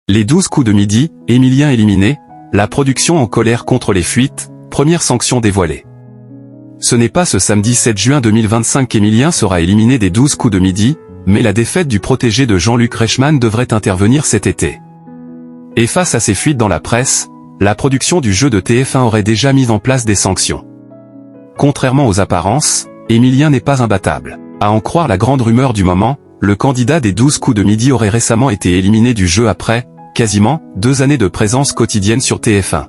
Les 12 coups de midi, Emilien éliminé, la production en colère contre les fuites, première sanction dévoilée. Ce n'est pas ce samedi 7 juin 2025 qu'Emilien sera éliminé des 12 coups de midi, mais la défaite du protégé de Jean-Luc Reichmann devrait intervenir cet été. Et face à ces fuites dans la presse, la production du jeu de TF1 aurait déjà mis en place des sanctions. Contrairement aux apparences, Emilien n'est pas imbattable. À en croire la grande rumeur du moment, le candidat des 12 coups de midi aurait récemment été éliminé du jeu après, quasiment, 2 années de présence quotidienne sur TF1.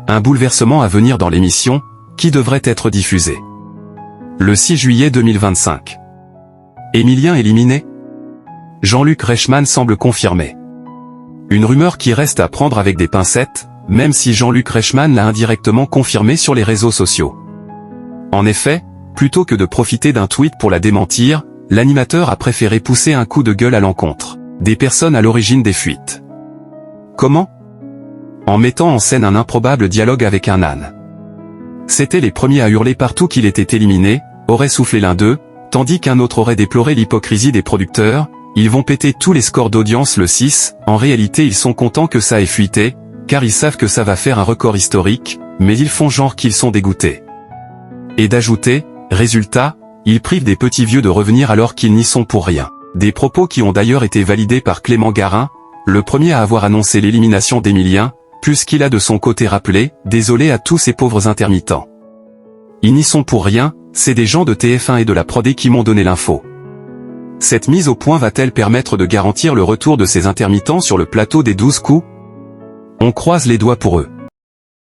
Un bouleversement à venir dans l'émission, qui devrait être diffusée le 6 juillet 2025. Emilien éliminé? Jean-Luc Reichmann semble confirmer. Une rumeur qui reste à prendre avec des pincettes, même si Jean-Luc Reichmann l'a indirectement confirmé sur les réseaux sociaux. En effet, plutôt que de profiter d'un tweet pour la démentir, l'animateur a préféré pousser un coup de gueule à l'encontre des personnes à l'origine des fuites. Comment? En mettant en scène un improbable dialogue avec un âne. C'étaient les premiers à hurler partout qu'il était éliminé, aurait soufflé l'un d'eux, tandis qu'un autre aurait déploré l'hypocrisie des producteurs. Ils vont péter tous les scores d'audience le 6, en réalité ils sont contents que ça ait fuité, car ils savent que ça va faire un record historique, mais ils font genre qu'ils sont dégoûtés. Et d'ajouter, résultat, ils privent des petits vieux de revenir alors qu'ils n'y sont pour rien. Des propos qui ont d'ailleurs été validés par Clément Garin, le premier à avoir annoncé l'élimination d'Emilien, plus qu'il a de son côté rappelé, désolé à tous ces pauvres intermittents. Ils n'y sont pour rien, c'est des gens de TF1 et de la Prod qui m'ont donné l'info. Cette mise au point va-t-elle permettre de garantir le retour de ces intermittents sur le plateau des 12 coups? On croise les doigts pour eux.